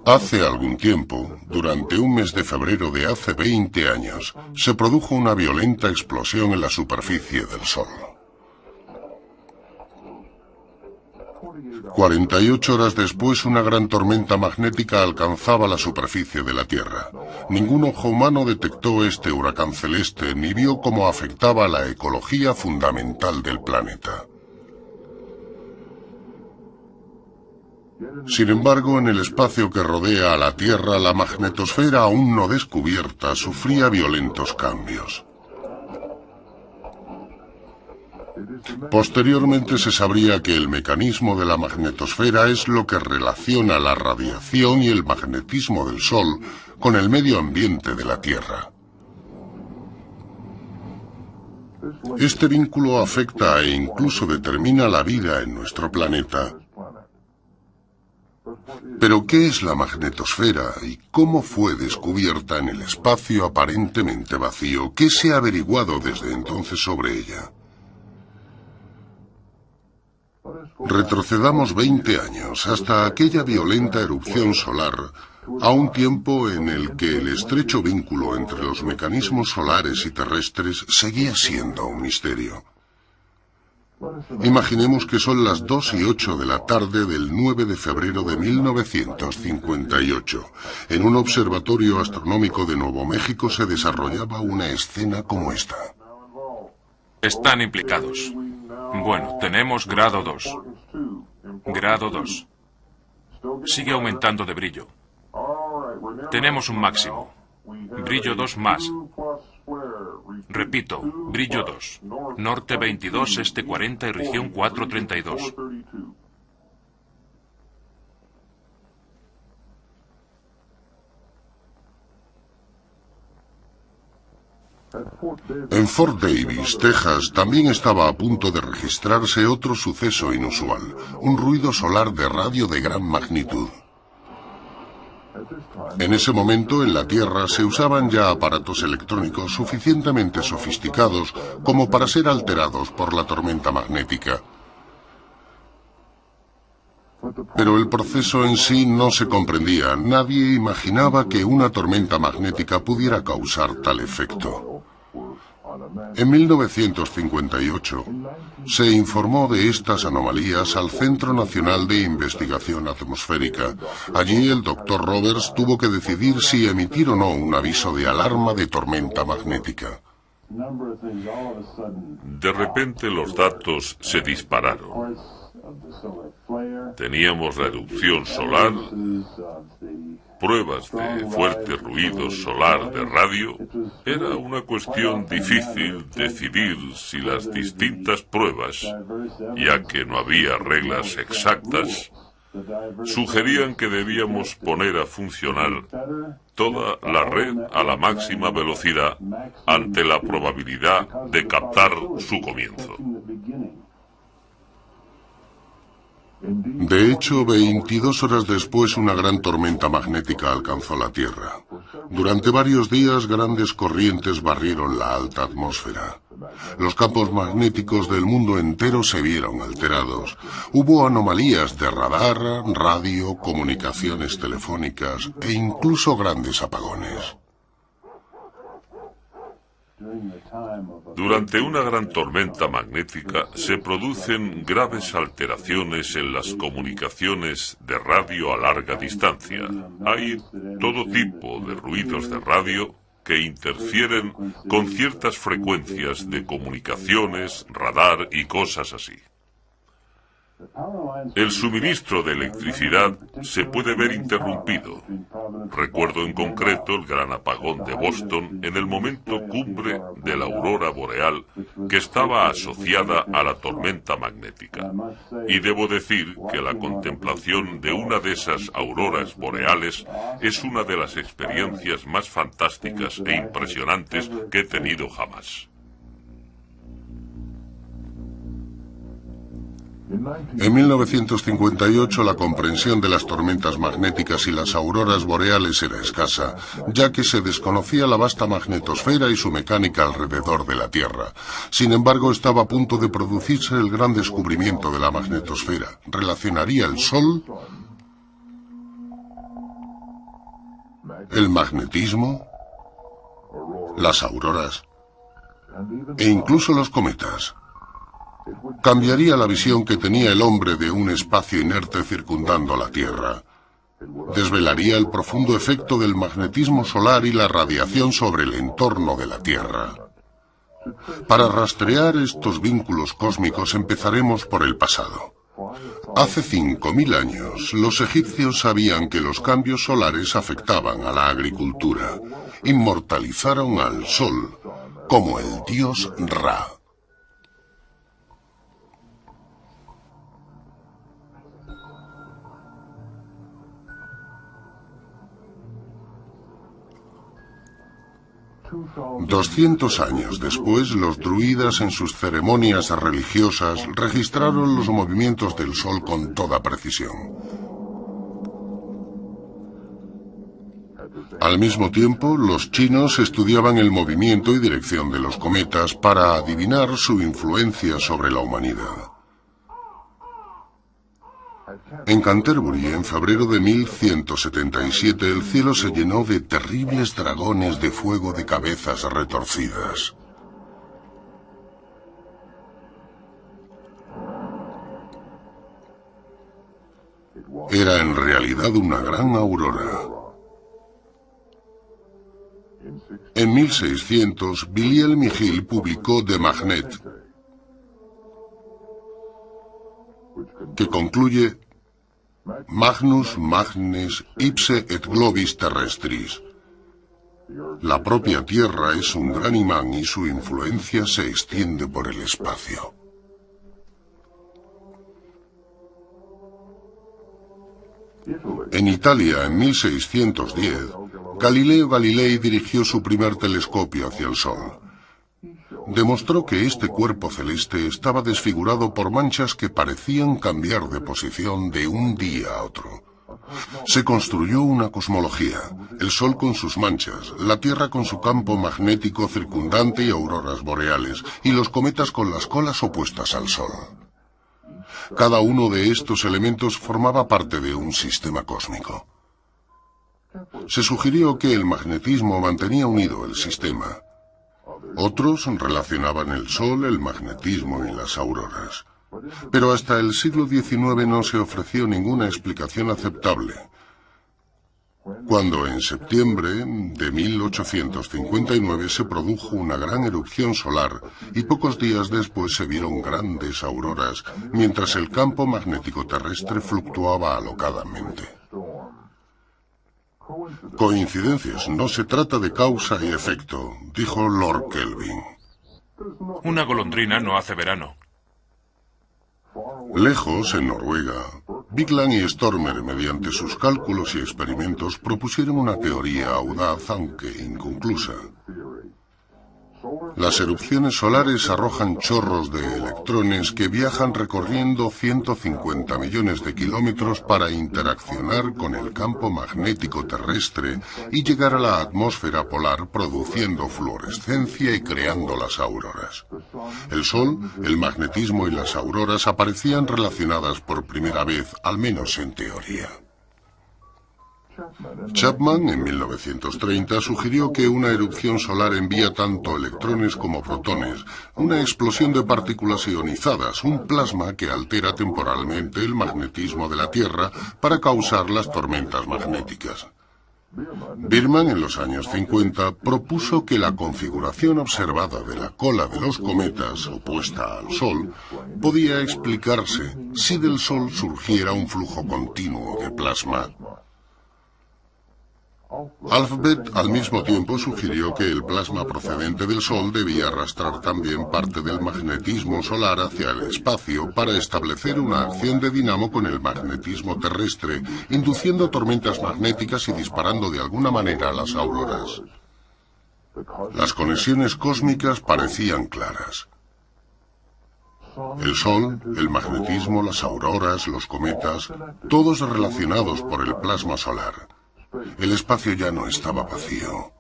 Hace algún tiempo, durante un mes de febrero de hace 20 años, se produjo una violenta explosión en la superficie del Sol. 48 horas después, una gran tormenta magnética alcanzaba la superficie de la Tierra. Ningún ojo humano detectó este huracán celeste ni vio cómo afectaba a la ecología fundamental del planeta. Sin embargo, en el espacio que rodea a la Tierra, la magnetosfera aún no descubierta sufría violentos cambios. Posteriormente se sabría que el mecanismo de la magnetosfera es lo que relaciona la radiación y el magnetismo del Sol con el medio ambiente de la Tierra. Este vínculo afecta e incluso determina la vida en nuestro planeta. Pero, ¿qué es la magnetosfera y cómo fue descubierta en el espacio aparentemente vacío? ¿Qué se ha averiguado desde entonces sobre ella? Retrocedamos 20 años, hasta aquella violenta erupción solar, a un tiempo en el que el estrecho vínculo entre los mecanismos solares y terrestres seguía siendo un misterio. Imaginemos que son las 2:08 de la tarde del 9 de febrero de 1958. En un observatorio astronómico de Nuevo México se desarrollaba una escena como esta. Están implicados. Bueno, tenemos grado 2. Grado 2. Sigue aumentando de brillo. Tenemos un máximo. Brillo 2 más. Repito, brillo 2. Norte 22, este 40 y región 432. En Fort Davis, Texas, también estaba a punto de registrarse otro suceso inusual, un ruido solar de radio de gran magnitud. En ese momento, en la Tierra, se usaban ya aparatos electrónicos suficientemente sofisticados como para ser alterados por la tormenta magnética. Pero el proceso en sí no se comprendía. Nadie imaginaba que una tormenta magnética pudiera causar tal efecto. En 1958, se informó de estas anomalías al Centro Nacional de Investigación Atmosférica. Allí el Dr. Roberts tuvo que decidir si emitir o no un aviso de alarma de tormenta magnética. De repente los datos se dispararon. Teníamos la erupción solar, pruebas de fuerte ruido solar de radio. Era una cuestión difícil decidir si las distintas pruebas, ya que no había reglas exactas, sugerían que debíamos poner a funcionar toda la red a la máxima velocidad ante la probabilidad de captar su comienzo. De hecho, 22 horas después, una gran tormenta magnética alcanzó la Tierra. Durante varios días, grandes corrientes barrieron la alta atmósfera. Los campos magnéticos del mundo entero se vieron alterados. Hubo anomalías de radar, radio, comunicaciones telefónicas e incluso grandes apagones. Durante una gran tormenta magnética se producen graves alteraciones en las comunicaciones de radio a larga distancia. Hay todo tipo de ruidos de radio que interfieren con ciertas frecuencias de comunicaciones, radar y cosas así. El suministro de electricidad se puede ver interrumpido. Recuerdo en concreto el gran apagón de Boston en el momento cumbre de la aurora boreal que estaba asociada a la tormenta magnética. Y debo decir que la contemplación de una de esas auroras boreales es una de las experiencias más fantásticas e impresionantes que he tenido jamás. En 1958 la comprensión de las tormentas magnéticas y las auroras boreales era escasa, ya que se desconocía la vasta magnetosfera y su mecánica alrededor de la Tierra. Sin embargo, estaba a punto de producirse el gran descubrimiento de la magnetosfera. ¿Relacionaría el Sol el magnetismo, las auroras e incluso los cometas. Cambiaría la visión que tenía el hombre de un espacio inerte circundando la Tierra. Desvelaría el profundo efecto del magnetismo solar y la radiación sobre el entorno de la Tierra. Para rastrear estos vínculos cósmicos empezaremos por el pasado. Hace 5000 años, los egipcios sabían que los cambios solares afectaban a la agricultura. Inmortalizaron al sol como el dios Ra. $200 años después, los druidas en sus ceremonias religiosas registraron los movimientos del Sol con toda precisión. Al mismo tiempo, los chinos estudiaban el movimiento y dirección de los cometas para adivinar su influencia sobre la humanidad. En Canterbury, en febrero de 1177, el cielo se llenó de terribles dragones de fuego de cabezas retorcidas. Era en realidad una gran aurora. En 1600, Guillielm publicó The Magnet, que concluye: Magnus magnes ipse et globis terrestris. La propia Tierra es un gran imán y su influencia se extiende por el espacio. En Italia, en 1610, Galileo Galilei dirigió su primer telescopio hacia el Sol. Demostró que este cuerpo celeste estaba desfigurado por manchas que parecían cambiar de posición de un día a otro. Se construyó una cosmología: el Sol con sus manchas, la Tierra con su campo magnético circundante y auroras boreales, y los cometas con las colas opuestas al Sol. Cada uno de estos elementos formaba parte de un sistema cósmico. Se sugirió que el magnetismo mantenía unido el sistema. Otros relacionaban el Sol, el magnetismo y las auroras. Pero hasta el siglo XIX no se ofreció ninguna explicación aceptable. Cuando en septiembre de 1859 se produjo una gran erupción solar y pocos días después se vieron grandes auroras, mientras el campo magnético terrestre fluctuaba alocadamente. Coincidencias, no se trata de causa y efecto, dijo Lord Kelvin. Una golondrina no hace verano. Lejos, en Noruega, Bigland y Stormer, mediante sus cálculos y experimentos, propusieron una teoría audaz, aunque inconclusa. Las erupciones solares arrojan chorros de electrones que viajan recorriendo 150 millones de kilómetros para interaccionar con el campo magnético terrestre y llegar a la atmósfera polar, produciendo fluorescencia y creando las auroras. El Sol, el magnetismo y las auroras aparecían relacionadas por primera vez, al menos en teoría. Chapman, en 1930, sugirió que una erupción solar envía tanto electrones como protones, una explosión de partículas ionizadas, un plasma que altera temporalmente el magnetismo de la Tierra para causar las tormentas magnéticas. Biermann, en los años 50, propuso que la configuración observada de la cola de los cometas, opuesta al Sol, podía explicarse si del Sol surgiera un flujo continuo de plasma. Alphabet al mismo tiempo sugirió que el plasma procedente del Sol debía arrastrar también parte del magnetismo solar hacia el espacio para establecer una acción de dinamo con el magnetismo terrestre, induciendo tormentas magnéticas y disparando de alguna manera las auroras. Las conexiones cósmicas parecían claras. El Sol, el magnetismo, las auroras, los cometas, todos relacionados por el plasma solar. El espacio ya no estaba vacío.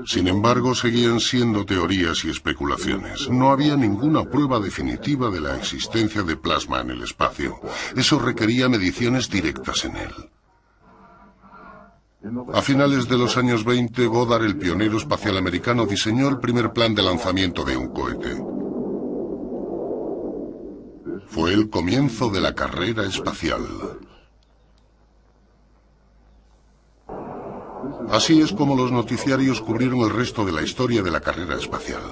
Sin embargo, seguían siendo teorías y especulaciones. No había ninguna prueba definitiva de la existencia de plasma en el espacio. Eso requería mediciones directas en él. A finales de los años 20, Goddard, el pionero espacial americano, diseñó el primer plan de lanzamiento de un cohete. Fue el comienzo de la carrera espacial. Así es como los noticiarios cubrieron el resto de la historia de la carrera espacial.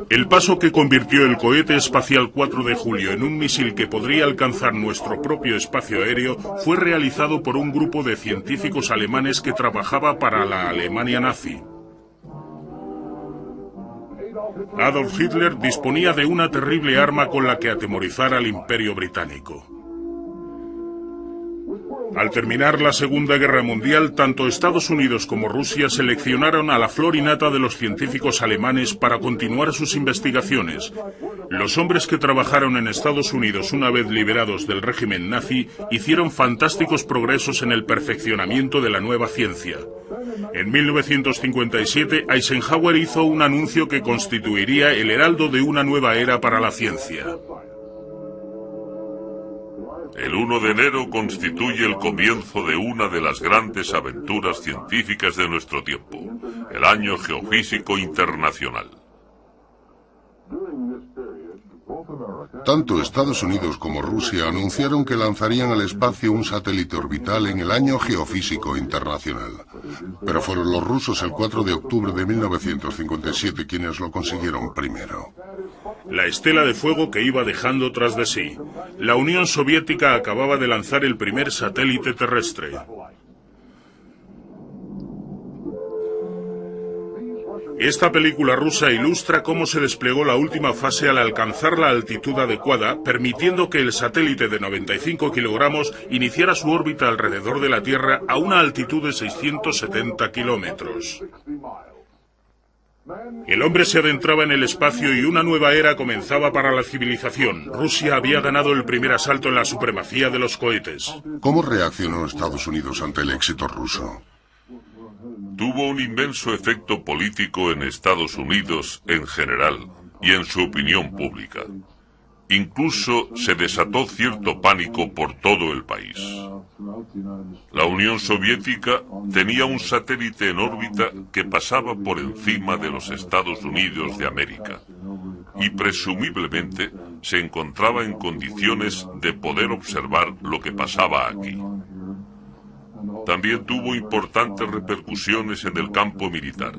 El paso que convirtió el cohete espacial 4 de julio en un misil que podría alcanzar nuestro propio espacio aéreo fue realizado por un grupo de científicos alemanes que trabajaba para la Alemania nazi. Adolf Hitler disponía de una terrible arma con la que atemorizar al Imperio británico. Al terminar la Segunda Guerra Mundial, tanto Estados Unidos como Rusia seleccionaron a la flor y nata de los científicos alemanes para continuar sus investigaciones. Los hombres que trabajaron en Estados Unidos una vez liberados del régimen nazi hicieron fantásticos progresos en el perfeccionamiento de la nueva ciencia. En 1957, Eisenhower hizo un anuncio que constituiría el heraldo de una nueva era para la ciencia. El 1 de enero constituye el comienzo de una de las grandes aventuras científicas de nuestro tiempo, el Año Geofísico Internacional. Tanto Estados Unidos como Rusia anunciaron que lanzarían al espacio un satélite orbital en el Año Geofísico Internacional. Pero fueron los rusos el 4 de octubre de 1957 quienes lo consiguieron primero. La estela de fuego que iba dejando tras de sí. La Unión Soviética acababa de lanzar el primer satélite terrestre. Esta película rusa ilustra cómo se desplegó la última fase al alcanzar la altitud adecuada, permitiendo que el satélite de 95 kilogramos iniciara su órbita alrededor de la Tierra a una altitud de 670 kilómetros. El hombre se adentraba en el espacio y una nueva era comenzaba para la civilización. Rusia había ganado el primer asalto en la supremacía de los cohetes. ¿Cómo reaccionó Estados Unidos ante el éxito ruso? Tuvo un inmenso efecto político en Estados Unidos en general y en su opinión pública. Incluso se desató cierto pánico por todo el país. La Unión Soviética tenía un satélite en órbita que pasaba por encima de los Estados Unidos de América y presumiblemente se encontraba en condiciones de poder observar lo que pasaba aquí. También tuvo importantes repercusiones en el campo militar.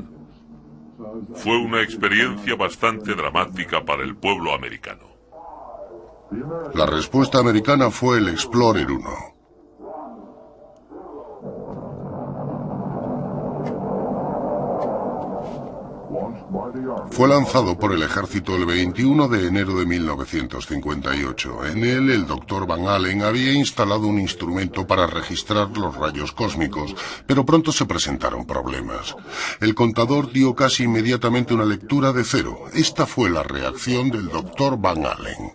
Fue una experiencia bastante dramática para el pueblo americano. La respuesta americana fue el Explorer 1. Fue lanzado por el ejército el 21 de enero de 1958. En él, el Dr. Van Allen había instalado un instrumento para registrar los rayos cósmicos, pero pronto se presentaron problemas. El contador dio casi inmediatamente una lectura de 0. Esta fue la reacción del Dr. Van Allen.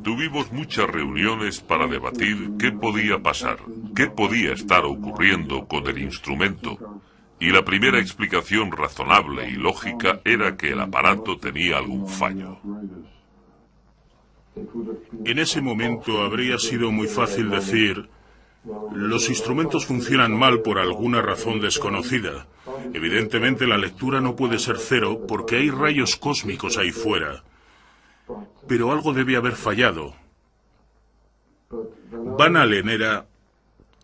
Tuvimos muchas reuniones para debatir qué podía pasar, qué podía estar ocurriendo con el instrumento. Y la primera explicación razonable y lógica era que el aparato tenía algún fallo. En ese momento habría sido muy fácil decir: los instrumentos funcionan mal por alguna razón desconocida. Evidentemente la lectura no puede ser 0 porque hay rayos cósmicos ahí fuera. Pero algo debe haber fallado. Van Allen era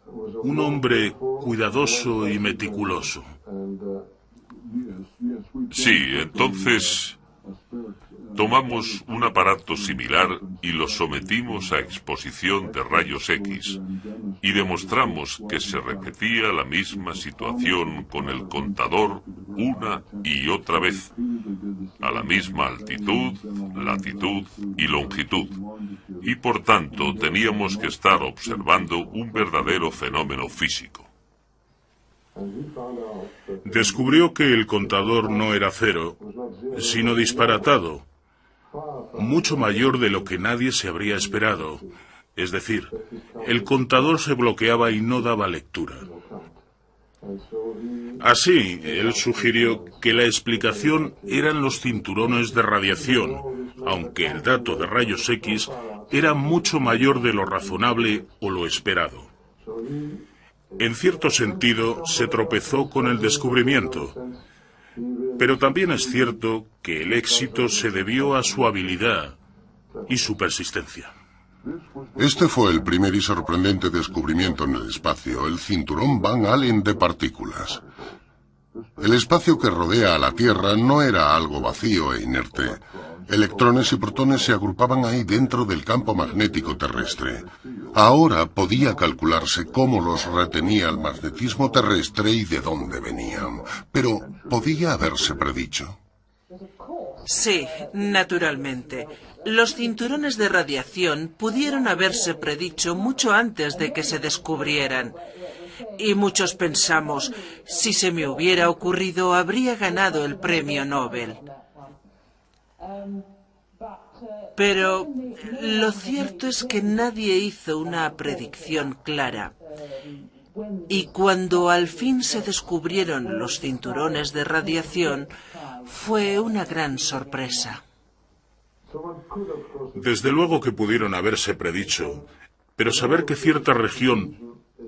un hombre cuidadoso y meticuloso. Sí, entonces tomamos un aparato similar y lo sometimos a exposición de rayos X y demostramos que se repetía la misma situación con el contador una y otra vez, a la misma altitud, latitud y longitud, y por tanto teníamos que estar observando un verdadero fenómeno físico. Descubrió que el contador no era 0, sino disparatado, mucho mayor de lo que nadie se habría esperado. Es decir, el contador se bloqueaba y no daba lectura. Así, él sugirió que la explicación eran los cinturones de radiación, aunque el dato de rayos X era mucho mayor de lo razonable o lo esperado. En cierto sentido, se tropezó con el descubrimiento, pero también es cierto que el éxito se debió a su habilidad y su persistencia. Este fue el primer y sorprendente descubrimiento en el espacio, el cinturón Van Allen de partículas. El espacio que rodea a la Tierra no era algo vacío e inerte. Electrones y protones se agrupaban ahí dentro del campo magnético terrestre. Ahora podía calcularse cómo los retenía el magnetismo terrestre y de dónde venían. Pero, ¿podía haberse predicho? Sí, naturalmente. Los cinturones de radiación pudieron haberse predicho mucho antes de que se descubrieran. Y muchos pensamos, si se me hubiera ocurrido, habría ganado el premio Nobel. Pero lo cierto es que nadie hizo una predicción clara. Y cuando al fin se descubrieron los cinturones de radiación, fue una gran sorpresa. Desde luego que pudieron haberse predicho, pero saber que cierta región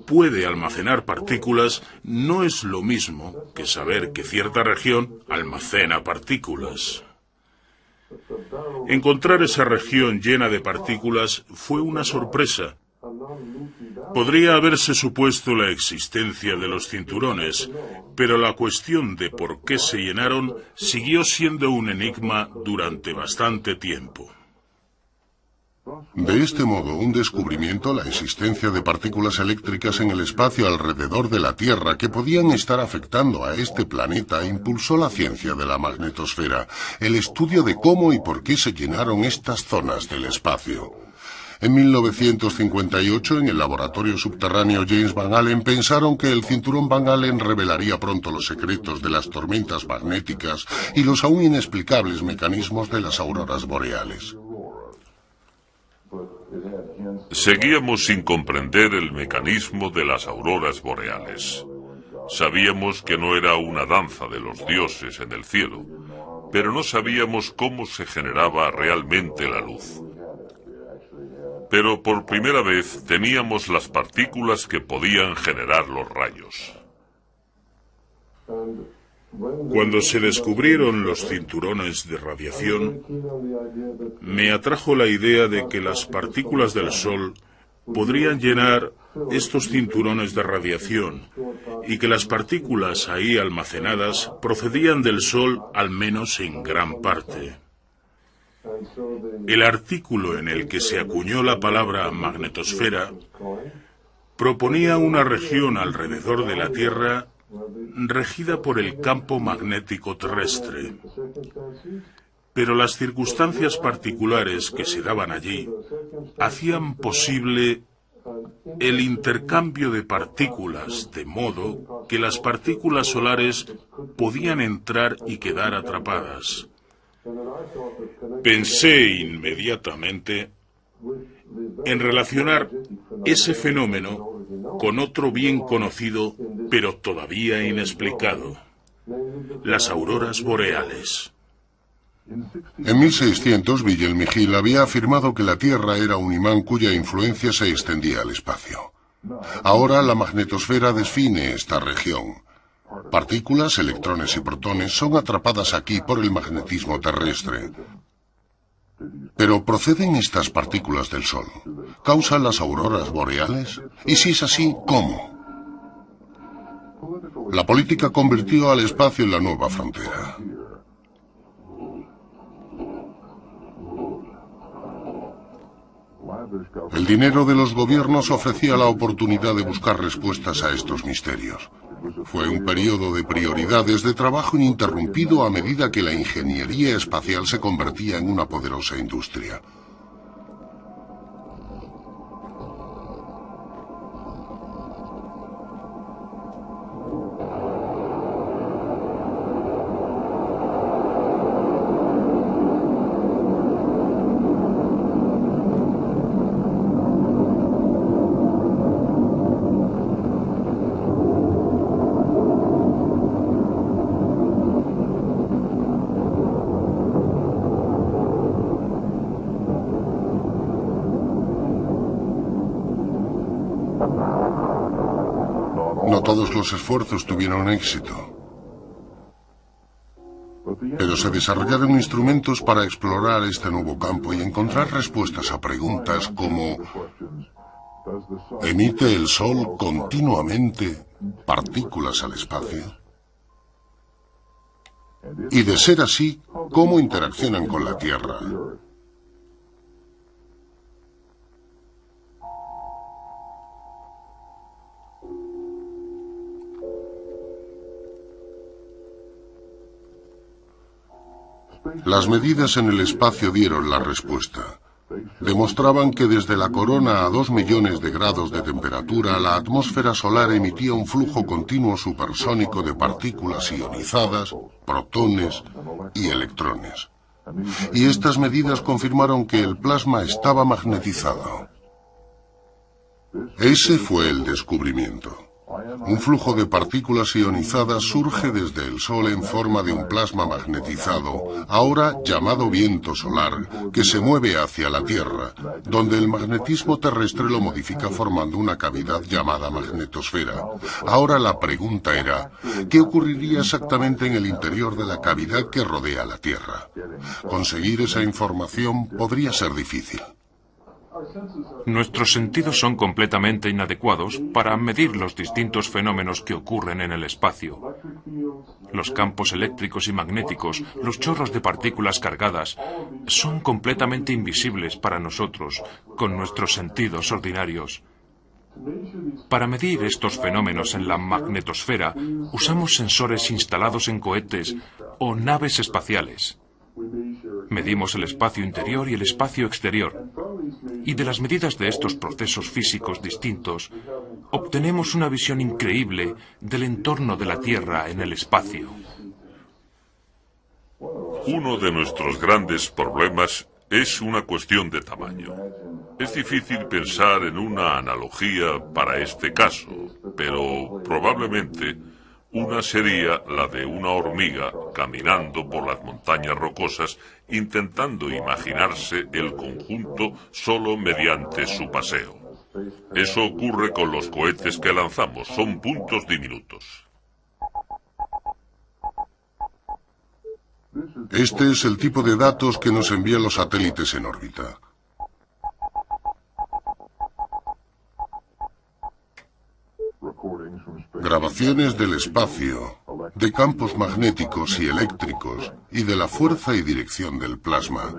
puede almacenar partículas no es lo mismo que saber que cierta región almacena partículas. Encontrar esa región llena de partículas fue una sorpresa. Podría haberse supuesto la existencia de los cinturones, pero la cuestión de por qué se llenaron siguió siendo un enigma durante bastante tiempo. De este modo, un descubrimiento, la existencia de partículas eléctricas en el espacio alrededor de la Tierra que podían estar afectando a este planeta, impulsó la ciencia de la magnetosfera, el estudio de cómo y por qué se llenaron estas zonas del espacio. En 1958, en el laboratorio subterráneo James Van Allen, pensaron que el cinturón Van Allen revelaría pronto los secretos de las tormentas magnéticas y los aún inexplicables mecanismos de las auroras boreales. Seguíamos sin comprender el mecanismo de las auroras boreales. Sabíamos que no era una danza de los dioses en el cielo, pero no sabíamos cómo se generaba realmente la luz. Pero por primera vez teníamos las partículas que podían generar los rayos. Cuando se descubrieron los cinturones de radiación, me atrajo la idea de que las partículas del Sol podrían llenar estos cinturones de radiación y que las partículas ahí almacenadas procedían del Sol al menos en gran parte. El artículo en el que se acuñó la palabra magnetosfera proponía una región alrededor de la Tierra regida por el campo magnético terrestre. Pero las circunstancias particulares que se daban allí hacían posible el intercambio de partículas, de modo que las partículas solares podían entrar y quedar atrapadas. Pensé inmediatamente en relacionar ese fenómeno con otro bien conocido, pero todavía inexplicado: las auroras boreales. En 1600, Wilhelm Gil había afirmado que la Tierra era un imán cuya influencia se extendía al espacio. Ahora la magnetosfera define esta región. Partículas, electrones y protones son atrapadas aquí por el magnetismo terrestre. Pero ¿proceden estas partículas del Sol? ¿Causan las auroras boreales? Y si es así, ¿cómo? La política convirtió al espacio en la nueva frontera. El dinero de los gobiernos ofrecía la oportunidad de buscar respuestas a estos misterios. Fue un periodo de prioridades, de trabajo ininterrumpido a medida que la ingeniería espacial se convertía en una poderosa industria. todos los esfuerzos tuvieron éxito. Pero se desarrollaron instrumentos para explorar este nuevo campo y encontrar respuestas a preguntas como: ¿emite el Sol continuamente partículas al espacio? Y de ser así, ¿cómo interaccionan con la Tierra? Las medidas en el espacio dieron la respuesta. Demostraban que desde la corona a 2 millones de grados de temperatura, la atmósfera solar emitía un flujo continuo supersónico de partículas ionizadas, protones y electrones. Y estas medidas confirmaron que el plasma estaba magnetizado. Ese fue el descubrimiento. Un flujo de partículas ionizadas surge desde el Sol en forma de un plasma magnetizado, ahora llamado viento solar, que se mueve hacia la Tierra, donde el magnetismo terrestre lo modifica formando una cavidad llamada magnetosfera. Ahora la pregunta era: ¿qué ocurriría exactamente en el interior de la cavidad que rodea la Tierra? Conseguir esa información podría ser difícil. Nuestros sentidos son completamente inadecuados para medir los distintos fenómenos que ocurren en el espacio. Los campos eléctricos y magnéticos, los chorros de partículas cargadas, son completamente invisibles para nosotros, con nuestros sentidos ordinarios. Para medir estos fenómenos en la magnetosfera, usamos sensores instalados en cohetes o naves espaciales. Medimos el espacio interior y el espacio exterior. Y de las medidas de estos procesos físicos distintos, obtenemos una visión increíble del entorno de la Tierra en el espacio. Uno de nuestros grandes problemas es una cuestión de tamaño. Es difícil pensar en una analogía para este caso, pero probablemente una sería la de una hormiga caminando por las montañas rocosas intentando imaginarse el conjunto solo mediante su paseo. Eso ocurre con los cohetes que lanzamos, son puntos diminutos. Este es el tipo de datos que nos envían los satélites en órbita. Grabaciones del espacio, de campos magnéticos y eléctricos, y de la fuerza y dirección del plasma.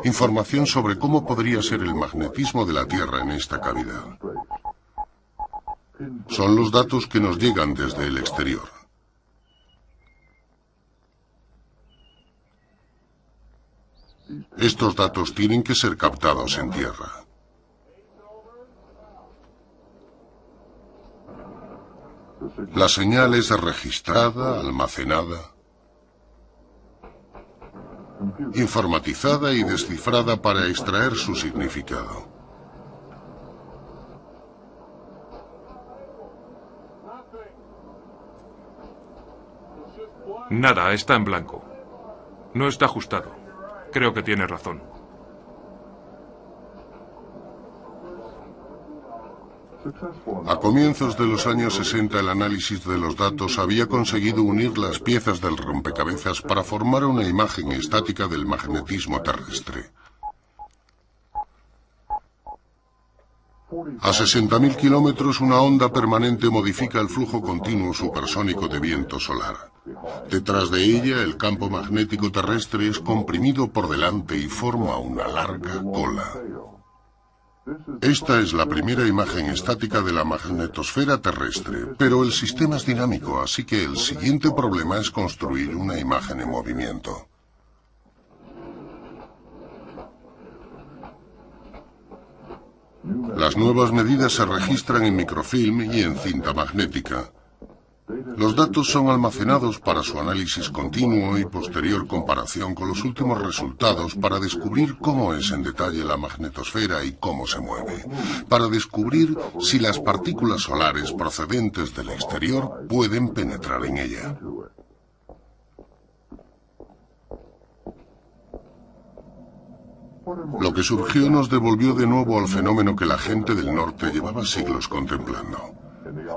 Información sobre cómo podría ser el magnetismo de la Tierra en esta cavidad. Son los datos que nos llegan desde el exterior. Estos datos tienen que ser captados en Tierra. La señal es registrada, almacenada, informatizada y descifrada para extraer su significado. Nada, está en blanco. No está ajustado. Creo que tiene razón. A comienzos de los años 60, el análisis de los datos había conseguido unir las piezas del rompecabezas para formar una imagen estática del magnetismo terrestre. A 60.000 kilómetros, una onda permanente modifica el flujo continuo supersónico de viento solar. Detrás de ella, el campo magnético terrestre es comprimido por delante y forma una larga cola. Esta es la primera imagen estática de la magnetosfera terrestre, pero el sistema es dinámico, así que el siguiente problema es construir una imagen en movimiento. Las nuevas medidas se registran en microfilm y en cinta magnética. Los datos son almacenados para su análisis continuo y posterior comparación con los últimos resultados para descubrir cómo es en detalle la magnetosfera y cómo se mueve, para descubrir si las partículas solares procedentes del exterior pueden penetrar en ella. Lo que surgió nos devolvió de nuevo al fenómeno que la gente del norte llevaba siglos contemplando.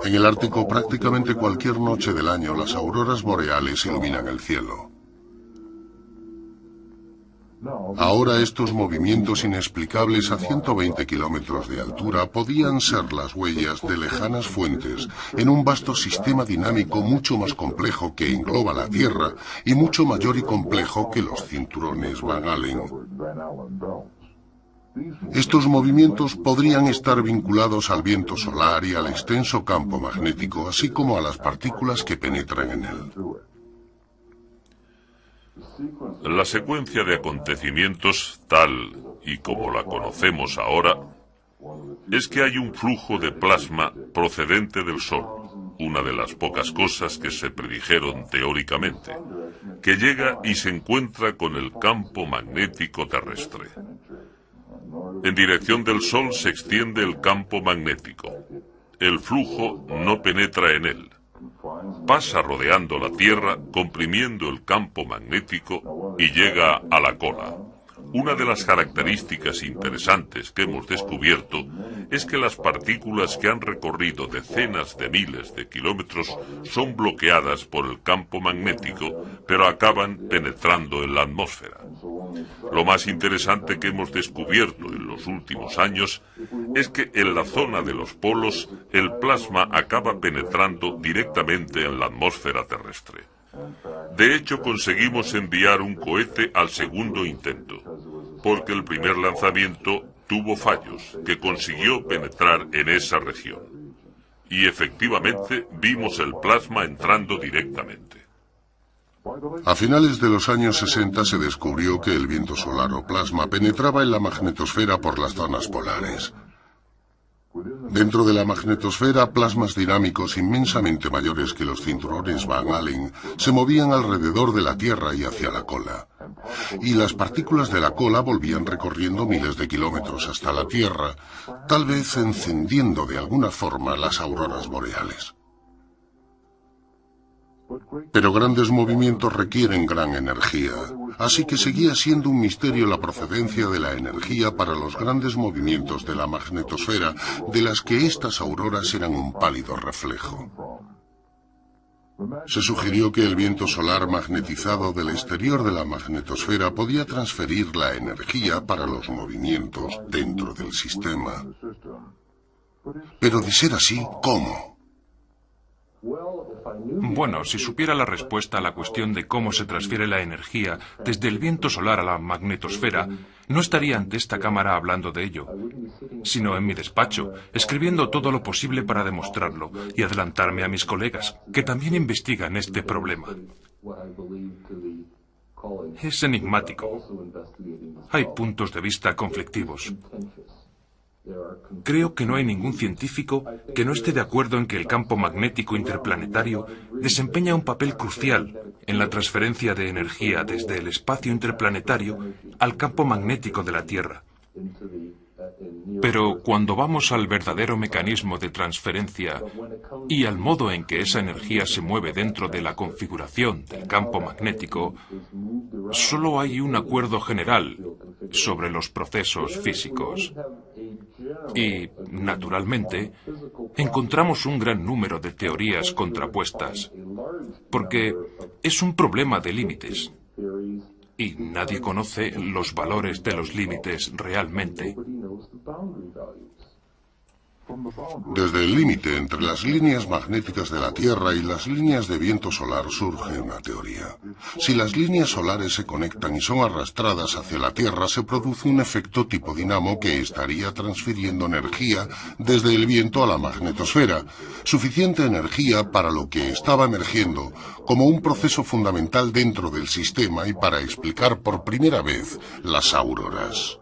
En el Ártico, prácticamente cualquier noche del año, las auroras boreales iluminan el cielo. Ahora estos movimientos inexplicables a 120 kilómetros de altura podían ser las huellas de lejanas fuentes en un vasto sistema dinámico mucho más complejo que engloba la Tierra y mucho mayor y complejo que los cinturones Van Allen. Estos movimientos podrían estar vinculados al viento solar y al extenso campo magnético, así como a las partículas que penetran en él. La secuencia de acontecimientos, tal y como la conocemos ahora, es que hay un flujo de plasma procedente del Sol, una de las pocas cosas que se predijeron teóricamente, que llega y se encuentra con el campo magnético terrestre. En dirección del Sol se extiende el campo magnético. El flujo no penetra en él. Pasa rodeando la Tierra, comprimiendo el campo magnético y llega a la cola. Una de las características interesantes que hemos descubierto es que las partículas que han recorrido decenas de miles de kilómetros son bloqueadas por el campo magnético, pero acaban penetrando en la atmósfera. Lo más interesante que hemos descubierto en los últimos años es que en la zona de los polos el plasma acaba penetrando directamente en la atmósfera terrestre. De hecho, conseguimos enviar un cohete al segundo intento, porque el primer lanzamiento tuvo fallos, que consiguió penetrar en esa región. Y efectivamente vimos el plasma entrando directamente. A finales de los años 60 se descubrió que el viento solar o plasma penetraba en la magnetosfera por las zonas polares. Dentro de la magnetosfera, plasmas dinámicos inmensamente mayores que los cinturones Van Allen se movían alrededor de la Tierra y hacia la cola. Y las partículas de la cola volvían recorriendo miles de kilómetros hasta la Tierra, tal vez encendiendo de alguna forma las auroras boreales. Pero grandes movimientos requieren gran energía, así que seguía siendo un misterio la procedencia de la energía para los grandes movimientos de la magnetosfera, de las que estas auroras eran un pálido reflejo. Se sugirió que el viento solar magnetizado del exterior de la magnetosfera podía transferir la energía para los movimientos dentro del sistema. Pero de ser así, ¿cómo? Bueno, si supiera la respuesta a la cuestión de cómo se transfiere la energía desde el viento solar a la magnetosfera, no estaría ante esta cámara hablando de ello, sino en mi despacho, escribiendo todo lo posible para demostrarlo y adelantarme a mis colegas, que también investigan este problema. Es enigmático. Hay puntos de vista conflictivos. Creo que no hay ningún científico que no esté de acuerdo en que el campo magnético interplanetario desempeña un papel crucial en la transferencia de energía desde el espacio interplanetario al campo magnético de la Tierra. Pero cuando vamos al verdadero mecanismo de transferencia y al modo en que esa energía se mueve dentro de la configuración del campo magnético, solo hay un acuerdo general sobre los procesos físicos. Y, naturalmente, encontramos un gran número de teorías contrapuestas, porque es un problema de límites. Y nadie conoce los valores de los límites realmente. Desde el límite entre las líneas magnéticas de la Tierra y las líneas de viento solar surge una teoría. Si las líneas solares se conectan y son arrastradas hacia la Tierra, se produce un efecto tipo dinamo que estaría transfiriendo energía desde el viento a la magnetosfera, suficiente energía para lo que estaba emergiendo como un proceso fundamental dentro del sistema y para explicar por primera vez las auroras.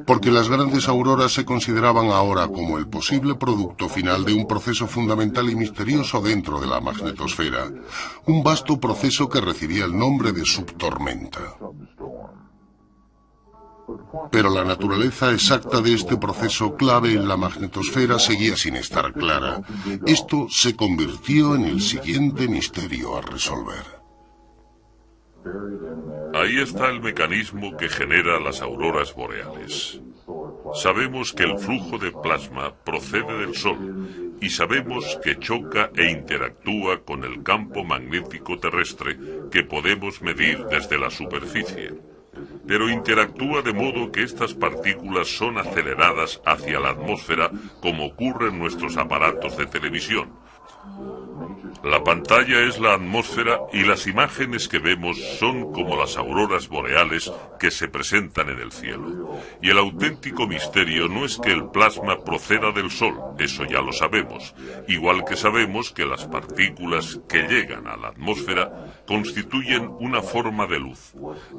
Porque las grandes auroras se consideraban ahora como el posible producto final de un proceso fundamental y misterioso dentro de la magnetosfera, un vasto proceso que recibía el nombre de subtormenta. Pero la naturaleza exacta de este proceso clave en la magnetosfera seguía sin estar clara. Esto se convirtió en el siguiente misterio a resolver. Ahí está el mecanismo que genera las auroras boreales. Sabemos que el flujo de plasma procede del Sol y sabemos que choca e interactúa con el campo magnético terrestre que podemos medir desde la superficie. Pero interactúa de modo que estas partículas son aceleradas hacia la atmósfera, como ocurre en nuestros aparatos de televisión. La pantalla es la atmósfera y las imágenes que vemos son como las auroras boreales que se presentan en el cielo. Y el auténtico misterio no es que el plasma proceda del Sol, eso ya lo sabemos, igual que sabemos que las partículas que llegan a la atmósfera constituyen una forma de luz.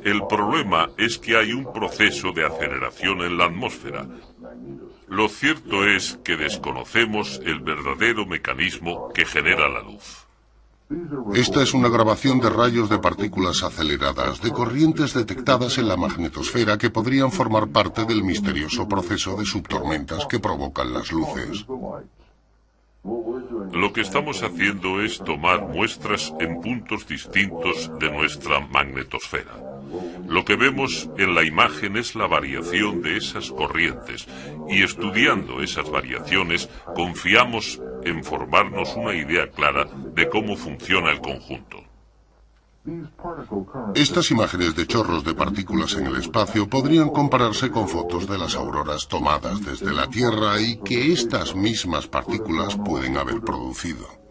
El problema es que hay un proceso de aceleración en la atmósfera. Lo cierto es que desconocemos el verdadero mecanismo que genera la luz. Esta es una grabación de rayos de partículas aceleradas, de corrientes detectadas en la magnetosfera que podrían formar parte del misterioso proceso de subtormentas que provocan las luces. Lo que estamos haciendo es tomar muestras en puntos distintos de nuestra magnetosfera. Lo que vemos en la imagen es la variación de esas corrientes, y estudiando esas variaciones confiamos en formarnos una idea clara de cómo funciona el conjunto. Estas imágenes de chorros de partículas en el espacio podrían compararse con fotos de las auroras tomadas desde la Tierra y que estas mismas partículas pueden haber producido.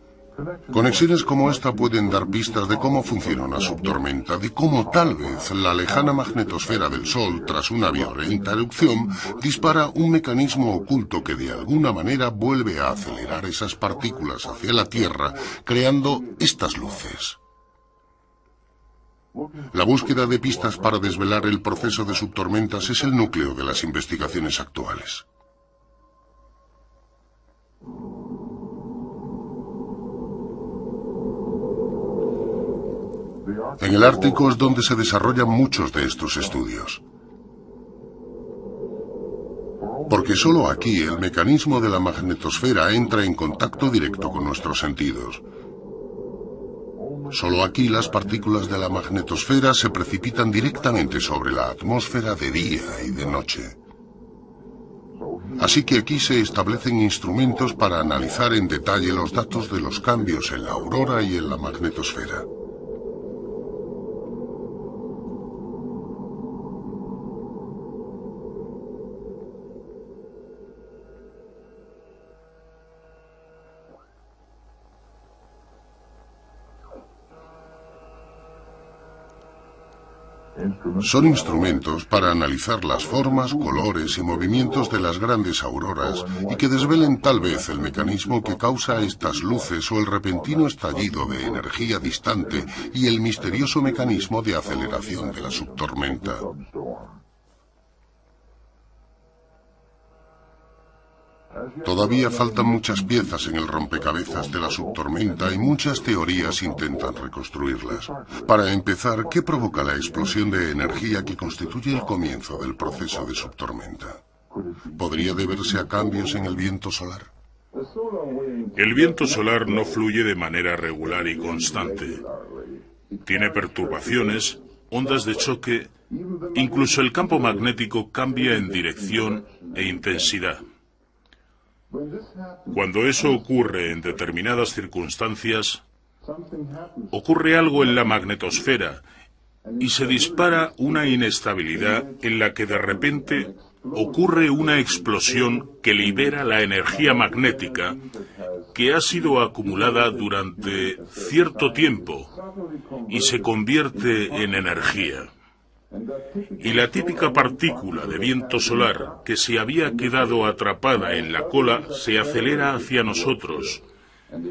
Conexiones como esta pueden dar pistas de cómo funciona una subtormenta, de cómo tal vez la lejana magnetosfera del Sol, tras una violenta erupción, dispara un mecanismo oculto que de alguna manera vuelve a acelerar esas partículas hacia la Tierra, creando estas luces. La búsqueda de pistas para desvelar el proceso de subtormentas es el núcleo de las investigaciones actuales. En el Ártico es donde se desarrollan muchos de estos estudios. Porque solo aquí el mecanismo de la magnetosfera entra en contacto directo con nuestros sentidos. Solo aquí las partículas de la magnetosfera se precipitan directamente sobre la atmósfera de día y de noche. Así que aquí se establecen instrumentos para analizar en detalle los datos de los cambios en la aurora y en la magnetosfera. Son instrumentos para analizar las formas, colores y movimientos de las grandes auroras y que desvelen tal vez el mecanismo que causa estas luces o el repentino estallido de energía distante y el misterioso mecanismo de aceleración de la subtormenta. Todavía faltan muchas piezas en el rompecabezas de la subtormenta y muchas teorías intentan reconstruirlas. Para empezar, ¿qué provoca la explosión de energía que constituye el comienzo del proceso de subtormenta? ¿Podría deberse a cambios en el viento solar? El viento solar no fluye de manera regular y constante. Tiene perturbaciones, ondas de choque, incluso el campo magnético cambia en dirección e intensidad. Cuando eso ocurre en determinadas circunstancias, ocurre algo en la magnetosfera y se dispara una inestabilidad en la que de repente ocurre una explosión que libera la energía magnética que ha sido acumulada durante cierto tiempo y se convierte en energía. Y la típica partícula de viento solar que se había quedado atrapada en la cola se acelera hacia nosotros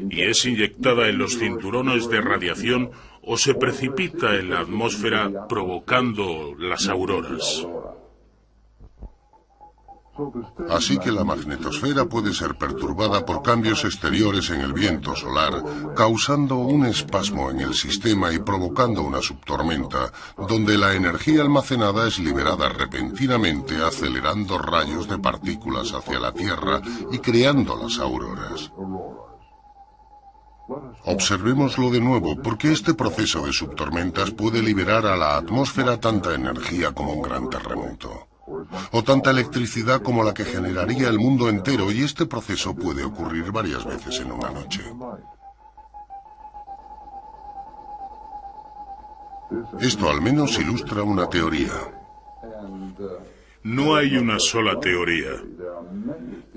y es inyectada en los cinturones de radiación o se precipita en la atmósfera provocando las auroras. Así que la magnetosfera puede ser perturbada por cambios exteriores en el viento solar, causando un espasmo en el sistema y provocando una subtormenta, donde la energía almacenada es liberada repentinamente, acelerando rayos de partículas hacia la Tierra y creando las auroras. Observémoslo de nuevo, porque este proceso de subtormentas puede liberar a la atmósfera tanta energía como un gran terremoto. o tanta electricidad como la que generaría el mundo entero, y este proceso puede ocurrir varias veces en una noche. Esto al menos ilustra una teoría. No hay una sola teoría.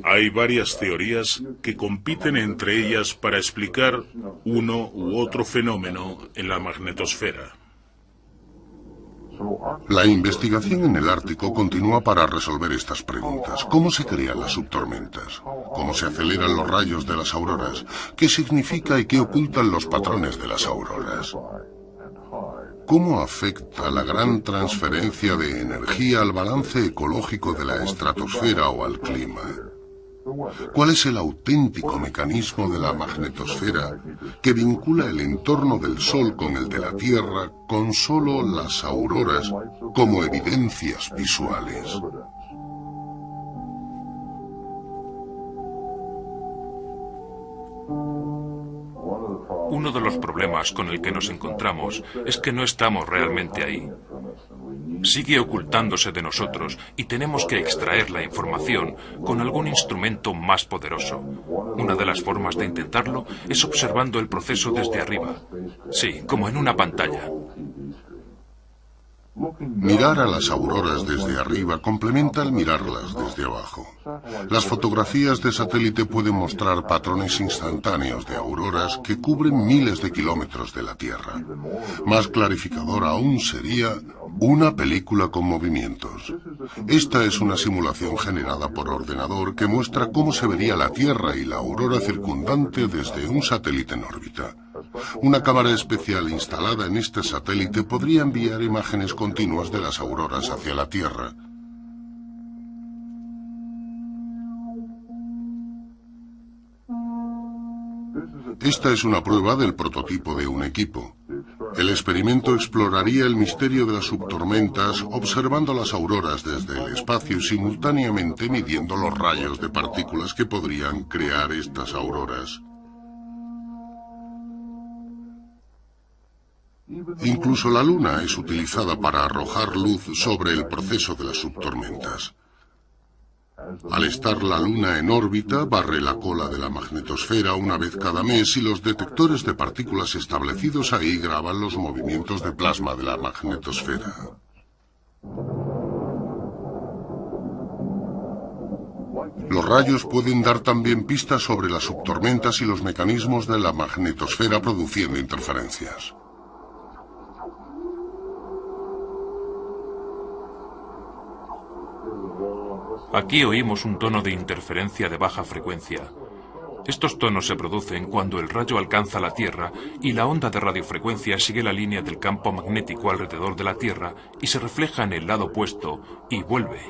Hay varias teorías que compiten entre ellas para explicar uno u otro fenómeno en la magnetosfera. La investigación en el Ártico continúa para resolver estas preguntas. ¿Cómo se crean las subtormentas? ¿Cómo se aceleran los rayos de las auroras? ¿Qué significa y qué ocultan los patrones de las auroras? ¿Cómo afecta la gran transferencia de energía al balance ecológico de la estratosfera o al clima? ¿Cuál es el auténtico mecanismo de la magnetosfera que vincula el entorno del Sol con el de la Tierra con solo las auroras como evidencias visuales? Uno de los problemas con el que nos encontramos es que no estamos realmente ahí. Sigue ocultándose de nosotros y tenemos que extraer la información con algún instrumento más poderoso. Una de las formas de intentarlo es observando el proceso desde arriba. Sí, como en una pantalla. Mirar a las auroras desde arriba complementa el mirarlas desde abajo. Las fotografías de satélite pueden mostrar patrones instantáneos de auroras que cubren miles de kilómetros de la Tierra. Más clarificador aún sería una película con movimientos. Esta es una simulación generada por ordenador que muestra cómo se vería la Tierra y la aurora circundante desde un satélite en órbita. Una cámara especial instalada en este satélite podría enviar imágenes continuas de las auroras hacia la Tierra. Esta es una prueba del prototipo de un equipo. El experimento exploraría el misterio de las subtormentas observando las auroras desde el espacio y simultáneamente midiendo los rayos de partículas que podrían crear estas auroras. Incluso la Luna es utilizada para arrojar luz sobre el proceso de las subtormentas. Al estar la Luna en órbita, barre la cola de la magnetosfera una vez cada mes y los detectores de partículas establecidos ahí graban los movimientos de plasma de la magnetosfera. Los rayos pueden dar también pistas sobre las subtormentas y los mecanismos de la magnetosfera produciendo interferencias. Aquí oímos un tono de interferencia de baja frecuencia. Estos tonos se producen cuando el rayo alcanza la Tierra y la onda de radiofrecuencia sigue la línea del campo magnético alrededor de la Tierra y se refleja en el lado opuesto y vuelve.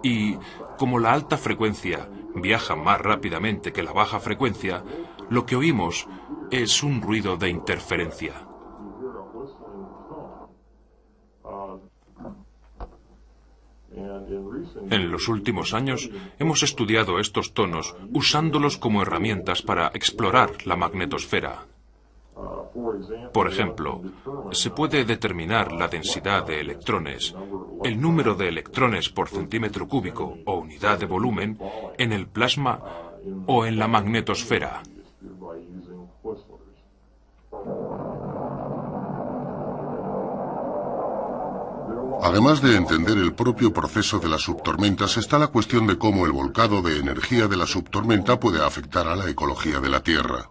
Y como la alta frecuencia viaja más rápidamente que la baja frecuencia, lo que oímos es un ruido de interferencia. En los últimos años hemos estudiado estos tonos usándolos como herramientas para explorar la magnetosfera. Por ejemplo, se puede determinar la densidad de electrones, el número de electrones por centímetro cúbico o unidad de volumen en el plasma o en la magnetosfera. Además de entender el propio proceso de las subtormentas, está la cuestión de cómo el volcado de energía de la subtormenta puede afectar a la ecología de la Tierra.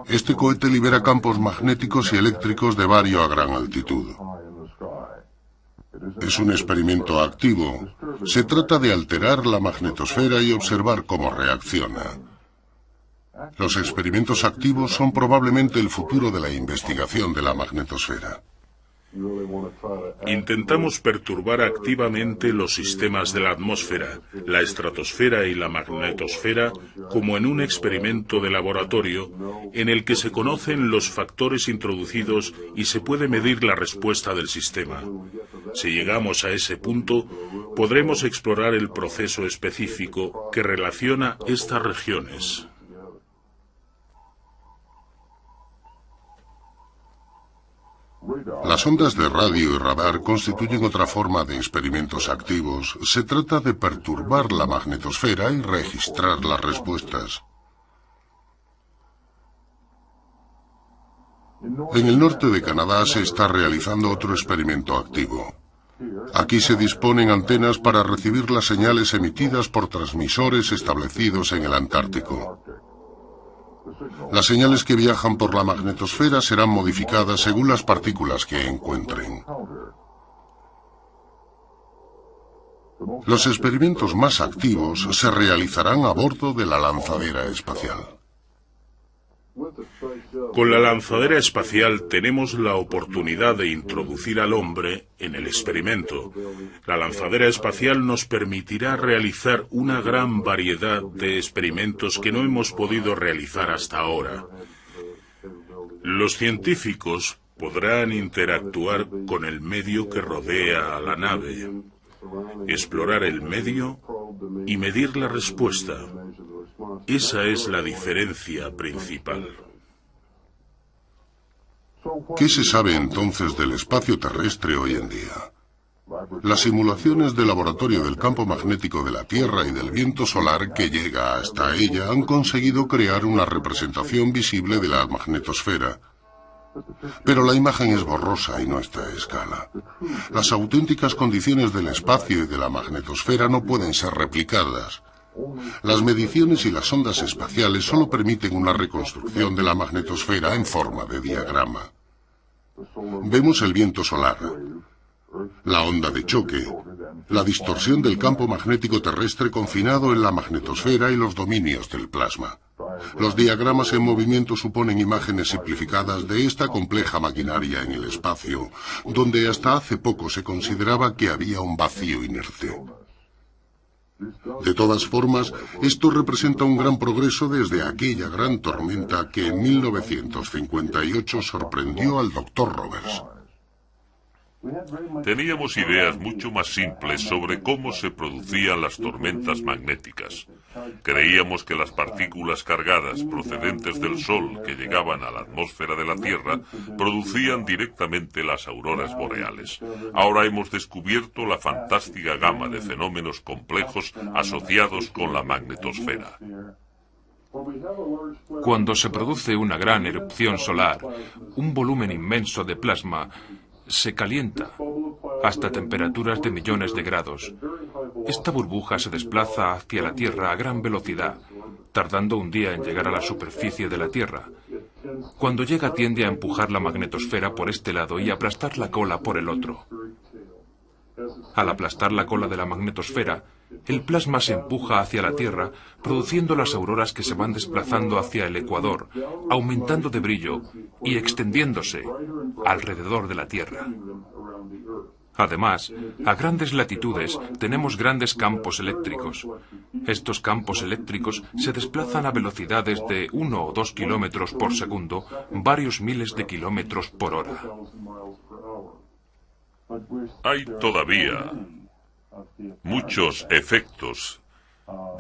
Este cohete libera campos magnéticos y eléctricos de vario a gran altitud. Es un experimento activo. Se trata de alterar la magnetosfera y observar cómo reacciona. Los experimentos activos son probablemente el futuro de la investigación de la magnetosfera. Intentamos perturbar activamente los sistemas de la atmósfera, la estratosfera y la magnetosfera como en un experimento de laboratorio en el que se conocen los factores introducidos y se puede medir la respuesta del sistema. Si llegamos a ese punto, podremos explorar el proceso específico que relaciona estas regiones. Las ondas de radio y radar constituyen otra forma de experimentos activos. Se trata de perturbar la magnetosfera y registrar las respuestas. En el norte de Canadá se está realizando otro experimento activo. Aquí se disponen antenas para recibir las señales emitidas por transmisores establecidos en el Antártico. Las señales que viajan por la magnetosfera serán modificadas según las partículas que encuentren. Los experimentos más activos se realizarán a bordo de la lanzadera espacial. Con la lanzadera espacial tenemos la oportunidad de introducir al hombre en el experimento. La lanzadera espacial nos permitirá realizar una gran variedad de experimentos que no hemos podido realizar hasta ahora. Los científicos podrán interactuar con el medio que rodea a la nave, explorar el medio y medir la respuesta. Esa es la diferencia principal. ¿Qué se sabe entonces del espacio terrestre hoy en día? Las simulaciones de laboratorio del campo magnético de la Tierra y del viento solar que llega hasta ella han conseguido crear una representación visible de la magnetosfera. Pero la imagen es borrosa y no está a escala. Las auténticas condiciones del espacio y de la magnetosfera no pueden ser replicadas. Las mediciones y las ondas espaciales solo permiten una reconstrucción de la magnetosfera en forma de diagrama. Vemos el viento solar, la onda de choque, la distorsión del campo magnético terrestre confinado en la magnetosfera y los dominios del plasma. Los diagramas en movimiento suponen imágenes simplificadas de esta compleja maquinaria en el espacio, donde hasta hace poco se consideraba que había un vacío inerte. De todas formas, esto representa un gran progreso desde aquella gran tormenta que en 1958 sorprendió al Dr. Roberts. Teníamos ideas mucho más simples sobre cómo se producían las tormentas magnéticas. Creíamos que las partículas cargadas procedentes del Sol que llegaban a la atmósfera de la Tierra producían directamente las auroras boreales. Ahora hemos descubierto la fantástica gama de fenómenos complejos asociados con la magnetosfera. Cuando se produce una gran erupción solar, un volumen inmenso de plasma se calienta hasta temperaturas de millones de grados. Esta burbuja se desplaza hacia la Tierra a gran velocidad, tardando un día en llegar a la superficie de la Tierra. Cuando llega tiende a empujar la magnetosfera por este lado y aplastar la cola por el otro. Al aplastar la cola de la magnetosfera, el plasma se empuja hacia la Tierra, produciendo las auroras que se van desplazando hacia el ecuador, aumentando de brillo y extendiéndose alrededor de la Tierra. Además, a grandes latitudes tenemos grandes campos eléctricos. Estos campos eléctricos se desplazan a velocidades de 1 o 2 kilómetros por segundo, varios miles de kilómetros por hora. Hay todavía muchos efectos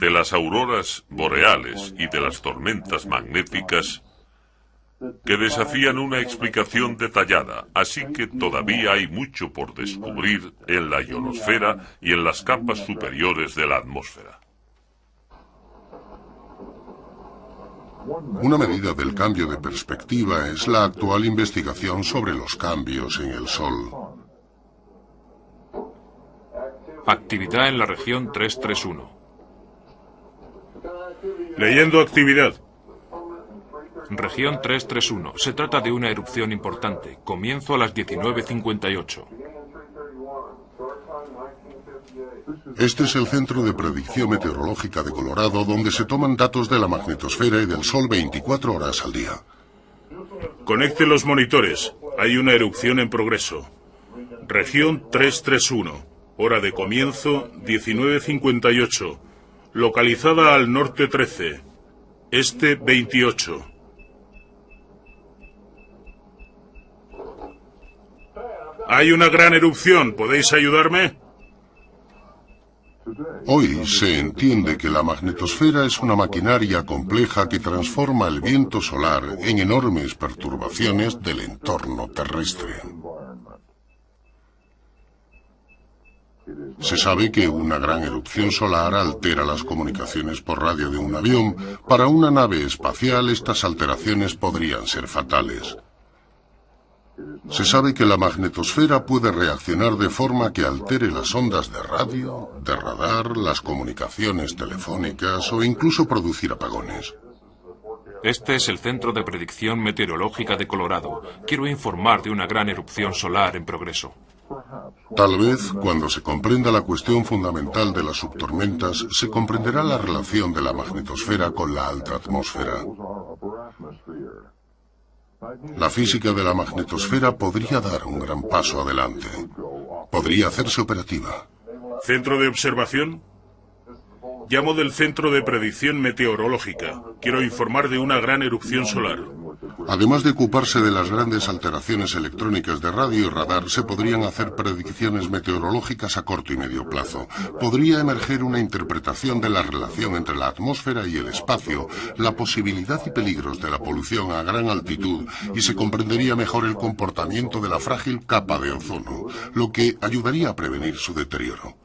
de las auroras boreales y de las tormentas magnéticas que desafían una explicación detallada, así que todavía hay mucho por descubrir en la ionosfera y en las capas superiores de la atmósfera. Una medida del cambio de perspectiva es la actual investigación sobre los cambios en el Sol. Actividad en la región 331. Leyendo actividad. Región 331. Se trata de una erupción importante. Comienzo a las 19:58. Este es el Centro de Predicción Meteorológica de Colorado, donde se toman datos de la magnetosfera y del Sol 24 horas al día. Conecte los monitores. Hay una erupción en progreso. Región 331. Hora de comienzo 19:58. Localizada al norte 13. Este 28. Hay una gran erupción. ¿Podéis ayudarme? Hoy se entiende que la magnetosfera es una maquinaria compleja que transforma el viento solar en enormes perturbaciones del entorno terrestre. Se sabe que una gran erupción solar altera las comunicaciones por radio de un avión. Para una nave espacial, estas alteraciones podrían ser fatales. Se sabe que la magnetosfera puede reaccionar de forma que altere las ondas de radio, de radar, las comunicaciones telefónicas o incluso producir apagones. Este es el Centro de Predicción Meteorológica de Colorado. Quiero informar de una gran erupción solar en progreso. Tal vez, cuando se comprenda la cuestión fundamental de las subtormentas, se comprenderá la relación de la magnetosfera con la alta atmósfera. La física de la magnetosfera podría dar un gran paso adelante. Podría hacerse operativa. ¿Centro de observación? Llamo del Centro de Predicción Meteorológica. Quiero informar de una gran erupción solar. Además de ocuparse de las grandes alteraciones electrónicas de radio y radar, se podrían hacer predicciones meteorológicas a corto y medio plazo. Podría emerger una interpretación de la relación entre la atmósfera y el espacio, la posibilidad y peligros de la polución a gran altitud, y se comprendería mejor el comportamiento de la frágil capa de ozono, lo que ayudaría a prevenir su deterioro.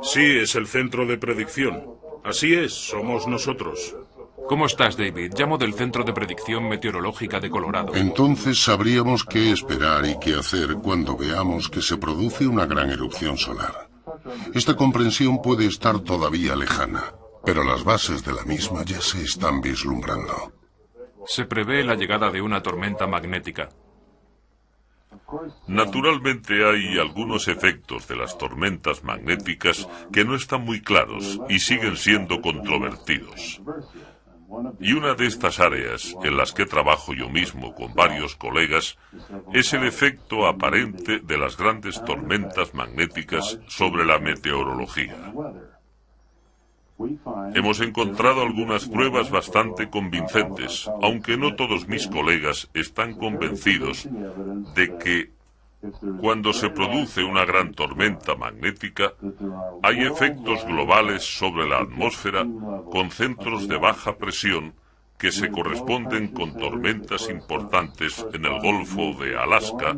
Sí, es el Centro de Predicción. Así es, somos nosotros. ¿Cómo estás, David? Llamo del Centro de Predicción Meteorológica de Colorado. Entonces sabríamos qué esperar y qué hacer cuando veamos que se produce una gran erupción solar. Esta comprensión puede estar todavía lejana, pero las bases de la misma ya se están vislumbrando. Se prevé la llegada de una tormenta magnética. Naturalmente hay algunos efectos de las tormentas magnéticas que no están muy claros y siguen siendo controvertidos. Y una de estas áreas en las que trabajo yo mismo con varios colegas es el efecto aparente de las grandes tormentas magnéticas sobre la meteorología. Hemos encontrado algunas pruebas bastante convincentes, aunque no todos mis colegas están convencidos de que cuando se produce una gran tormenta magnética, hay efectos globales sobre la atmósfera con centros de baja presión que se corresponden con tormentas importantes en el Golfo de Alaska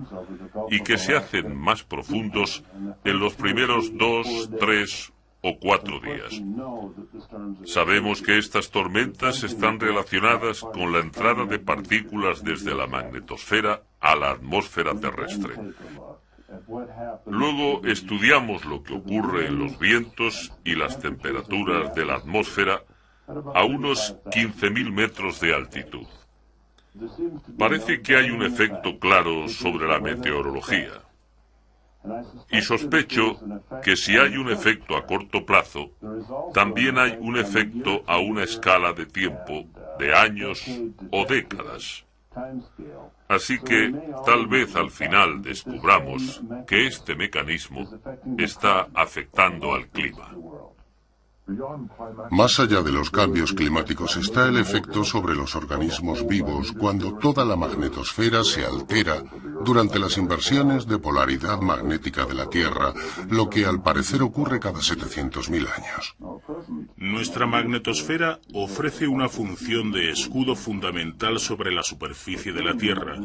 y que se hacen más profundos en los primeros 2, 3 o 4 días. Sabemos que estas tormentas están relacionadas con la entrada de partículas desde la magnetosfera a la atmósfera terrestre. Luego estudiamos lo que ocurre en los vientos y las temperaturas de la atmósfera a unos 15.000 metros de altitud. Parece que hay un efecto claro sobre la meteorología. Y sospecho que si hay un efecto a corto plazo, también hay un efecto a una escala de tiempo de años o décadas. Así que tal vez al final descubramos que este mecanismo está afectando al clima. Más allá de los cambios climáticos está el efecto sobre los organismos vivos cuando toda la magnetosfera se altera durante las inversiones de polaridad magnética de la Tierra, lo que al parecer ocurre cada 700.000 años. Nuestra magnetosfera ofrece una función de escudo fundamental sobre la superficie de la Tierra,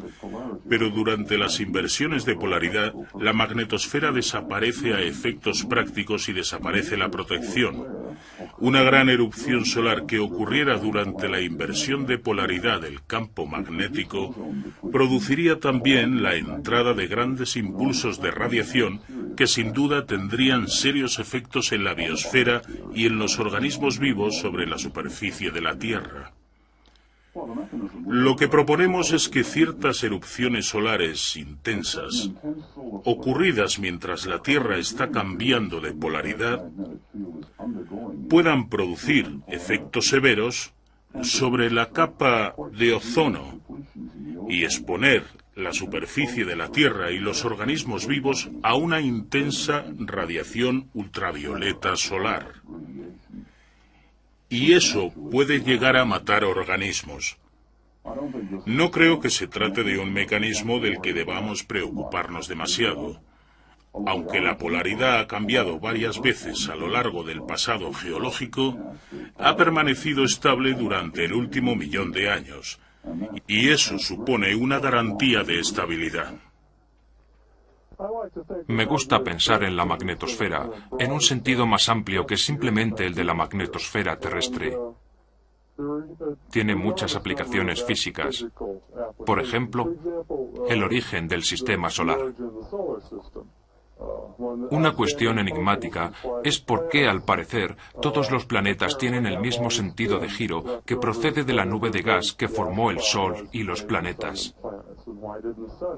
pero durante las inversiones de polaridad, la magnetosfera desaparece a efectos prácticos y desaparece la protección. Una gran erupción solar que ocurriera durante la inversión de polaridad del campo magnético produciría también la entrada de grandes impulsos de radiación que sin duda tendrían serios efectos en la biosfera y en los organismos vivos sobre la superficie de la Tierra. Lo que proponemos es que ciertas erupciones solares intensas, ocurridas mientras la Tierra está cambiando de polaridad, puedan producir efectos severos sobre la capa de ozono y exponer la superficie de la Tierra y los organismos vivos a una intensa radiación ultravioleta solar. Y eso puede llegar a matar organismos. No creo que se trate de un mecanismo del que debamos preocuparnos demasiado. Aunque la polaridad ha cambiado varias veces a lo largo del pasado geológico, ha permanecido estable durante el último millón de años, y eso supone una garantía de estabilidad. Me gusta pensar en la magnetosfera en un sentido más amplio que simplemente el de la magnetosfera terrestre. Tiene muchas aplicaciones físicas. Por ejemplo, el origen del sistema solar. Una cuestión enigmática es por qué, al parecer, todos los planetas tienen el mismo sentido de giro que procede de la nube de gas que formó el Sol y los planetas.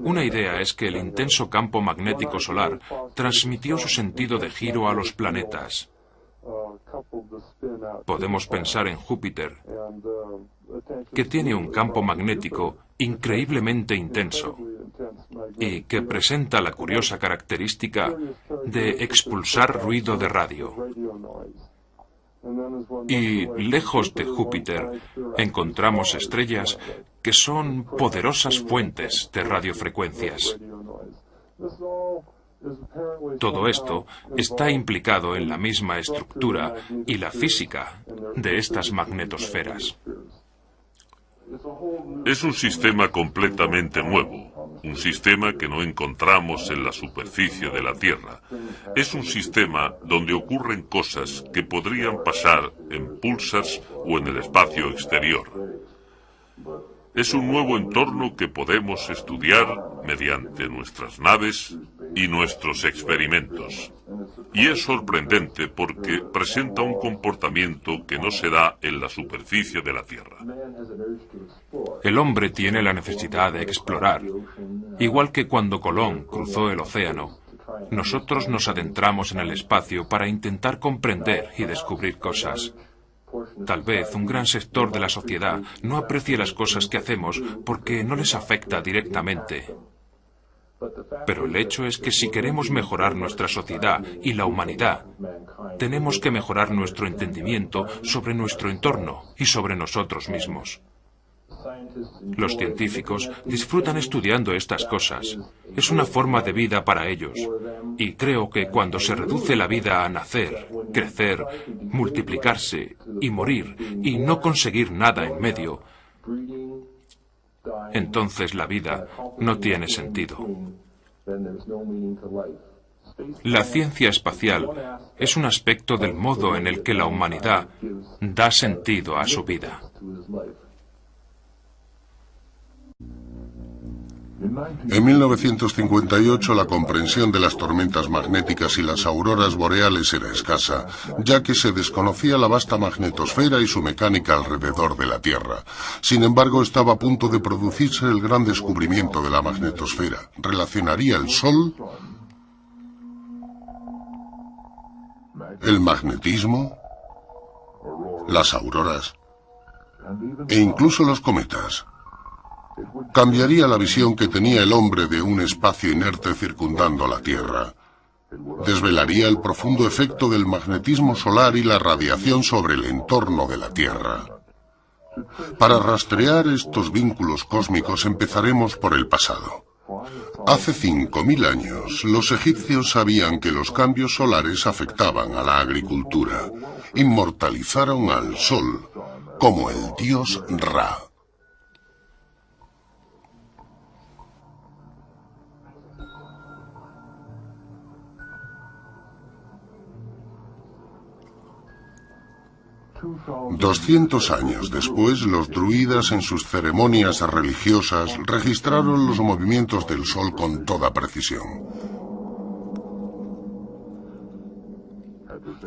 Una idea es que el intenso campo magnético solar transmitió su sentido de giro a los planetas. Podemos pensar en Júpiter, que tiene un campo magnético increíblemente intenso y que presenta la curiosa característica de expulsar ruido de radio. Y lejos de Júpiter encontramos estrellas que son poderosas fuentes de radiofrecuencias. Todo esto está implicado en la misma estructura y la física de estas magnetosferas. Es un sistema completamente nuevo, un sistema que no encontramos en la superficie de la Tierra. Es un sistema donde ocurren cosas que podrían pasar en púlsars o en el espacio exterior. Es un nuevo entorno que podemos estudiar mediante nuestras naves y nuestros experimentos. Y es sorprendente porque presenta un comportamiento que no se da en la superficie de la Tierra. El hombre tiene la necesidad de explorar. Igual que cuando Colón cruzó el océano, nosotros nos adentramos en el espacio para intentar comprender y descubrir cosas. Tal vez un gran sector de la sociedad no aprecie las cosas que hacemos porque no les afecta directamente. Pero el hecho es que si queremos mejorar nuestra sociedad y la humanidad, tenemos que mejorar nuestro entendimiento sobre nuestro entorno y sobre nosotros mismos. Los científicos disfrutan estudiando estas cosas. Es una forma de vida para ellos. Y creo que cuando se reduce la vida a nacer, crecer, multiplicarse y morir y no conseguir nada en medio, entonces la vida no tiene sentido. La ciencia espacial es un aspecto del modo en el que la humanidad da sentido a su vida. En 1958 la comprensión de las tormentas magnéticas y las auroras boreales era escasa, ya que se desconocía la vasta magnetosfera y su mecánica alrededor de la Tierra. Sin embargo, estaba a punto de producirse el gran descubrimiento de la magnetosfera. Relacionaría el Sol, el magnetismo, las auroras e incluso los cometas. Cambiaría la visión que tenía el hombre de un espacio inerte circundando la Tierra. Desvelaría el profundo efecto del magnetismo solar y la radiación sobre el entorno de la Tierra. Para rastrear estos vínculos cósmicos empezaremos por el pasado. Hace 5000 años, los egipcios sabían que los cambios solares afectaban a la agricultura. Inmortalizaron al Sol como el dios Ra. $200 años después, los druidas en sus ceremonias religiosas registraron los movimientos del Sol con toda precisión.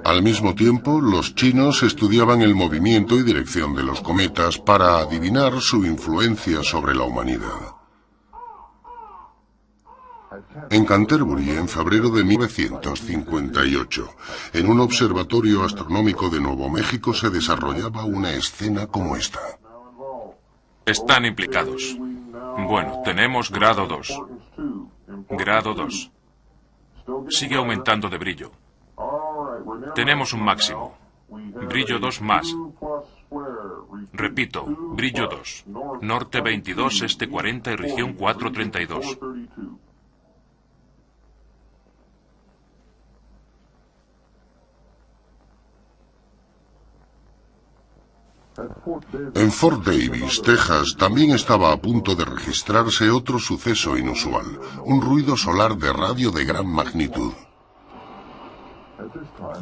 Al mismo tiempo, los chinos estudiaban el movimiento y dirección de los cometas para adivinar su influencia sobre la humanidad. En Canterbury, en febrero de 1958, en un observatorio astronómico de Nuevo México se desarrollaba una escena como esta. Están implicados. Bueno, tenemos grado 2. Grado 2. Sigue aumentando de brillo. Tenemos un máximo. Brillo 2 más. Repito, brillo 2. Norte 22, este 40 y región 432. En Fort Davis, Texas, también estaba a punto de registrarse otro suceso inusual, un ruido solar de radio de gran magnitud.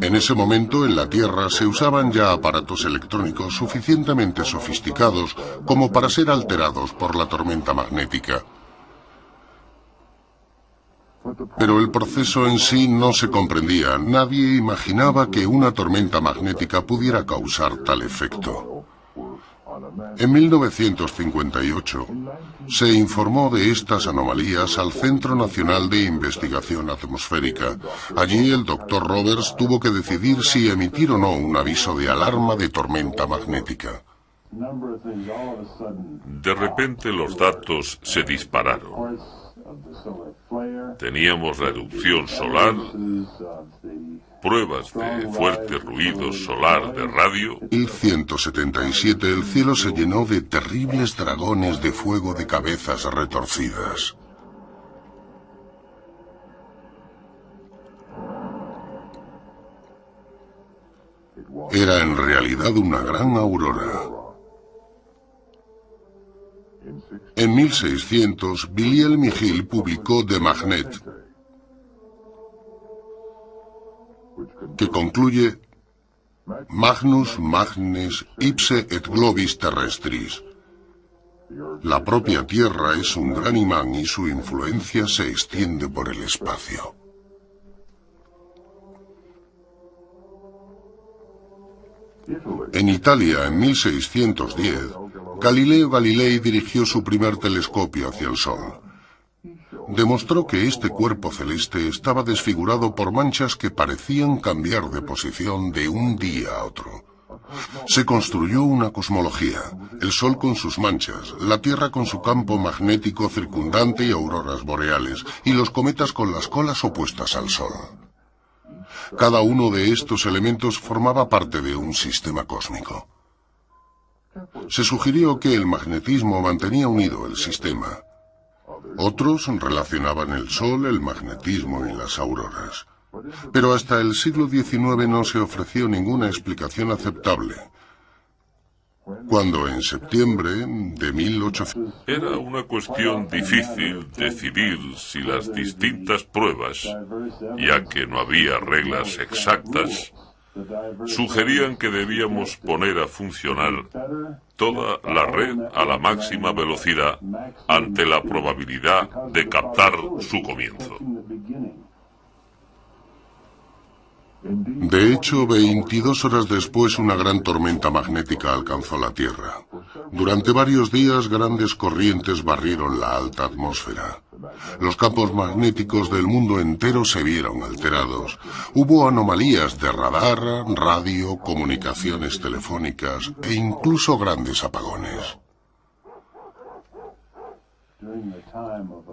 En ese momento, en la Tierra, se usaban ya aparatos electrónicos suficientemente sofisticados como para ser alterados por la tormenta magnética. Pero el proceso en sí no se comprendía. Nadie imaginaba que una tormenta magnética pudiera causar tal efecto. En 1958 se informó de estas anomalías al Centro Nacional de Investigación Atmosférica. Allí el Dr. Roberts tuvo que decidir si emitir o no un aviso de alarma de tormenta magnética. De repente los datos se dispararon. Teníamos la erupción solar, pruebas de fuerte ruido solar de radio. En 1177 el cielo se llenó de terribles dragones de fuego de cabezas retorcidas. Era en realidad una gran aurora. En 1600, Wilhelm Hill publicó The Magnet, que concluye Magnus magnes ipse et globis terrestris. La propia Tierra es un gran imán y su influencia se extiende por el espacio. En Italia, en 1610, Galileo Galilei dirigió su primer telescopio hacia el Sol. Demostró que este cuerpo celeste estaba desfigurado por manchas que parecían cambiar de posición de un día a otro. Se construyó una cosmología, el Sol con sus manchas, la Tierra con su campo magnético circundante y auroras boreales, y los cometas con las colas opuestas al Sol. Cada uno de estos elementos formaba parte de un sistema cósmico. Se sugirió que el magnetismo mantenía unido el sistema. Otros relacionaban el Sol, el magnetismo y las auroras. Pero hasta el siglo XIX no se ofreció ninguna explicación aceptable. Cuando en septiembre de 1800... Era una cuestión difícil decidir si las distintas pruebas, ya que no había reglas exactas, sugerían que debíamos poner a funcionar toda la red a la máxima velocidad ante la probabilidad de captar su comienzo. De hecho, 22 horas después una gran tormenta magnética alcanzó la Tierra. Durante varios días grandes corrientes barrieron la alta atmósfera. Los campos magnéticos del mundo entero se vieron alterados. Hubo anomalías de radar, radio, comunicaciones telefónicas e incluso grandes apagones.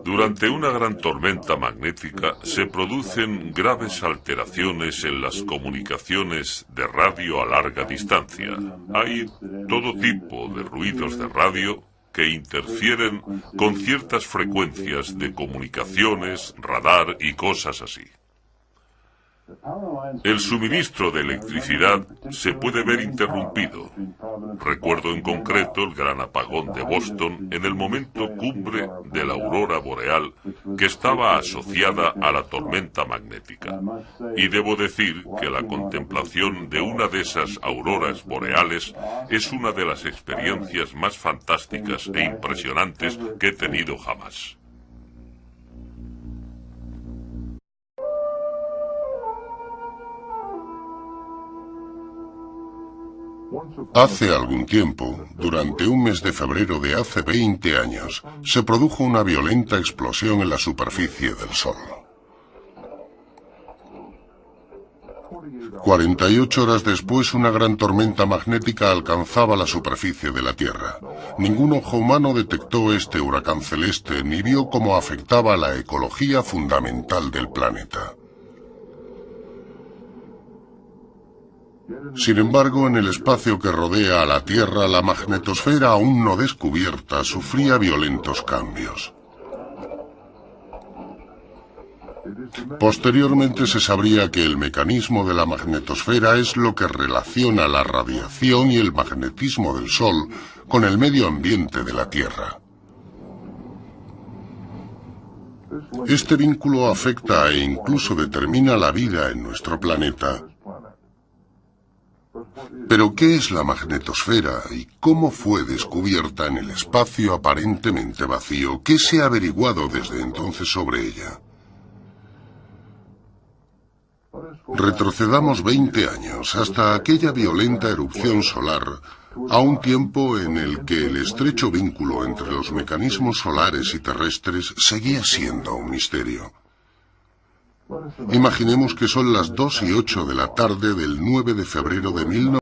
Durante una gran tormenta magnética se producen graves alteraciones en las comunicaciones de radio a larga distancia. Hay todo tipo de ruidos de radio que interfieren con ciertas frecuencias de comunicaciones, radar y cosas así. El suministro de electricidad se puede ver interrumpido. Recuerdo en concreto el gran apagón de Boston en el momento cumbre de la aurora boreal que estaba asociada a la tormenta magnética. Y debo decir que la contemplación de una de esas auroras boreales es una de las experiencias más fantásticas e impresionantes que he tenido jamás. Hace algún tiempo, durante un mes de febrero de hace 20 años, se produjo una violenta explosión en la superficie del Sol. 48 horas después, una gran tormenta magnética alcanzaba la superficie de la Tierra. Ningún ojo humano detectó este huracán celeste ni vio cómo afectaba a la ecología fundamental del planeta. Sin embargo, en el espacio que rodea a la Tierra, la magnetosfera aún no descubierta sufría violentos cambios. Posteriormente se sabría que el mecanismo de la magnetosfera es lo que relaciona la radiación y el magnetismo del Sol con el medio ambiente de la Tierra. Este vínculo afecta e incluso determina la vida en nuestro planeta. Pero, ¿qué es la magnetosfera y cómo fue descubierta en el espacio aparentemente vacío? ¿Qué se ha averiguado desde entonces sobre ella? Retrocedamos 20 años, hasta aquella violenta erupción solar, a un tiempo en el que el estrecho vínculo entre los mecanismos solares y terrestres seguía siendo un misterio. Imaginemos que son las 2:08 de la tarde del 9 de febrero de 1900.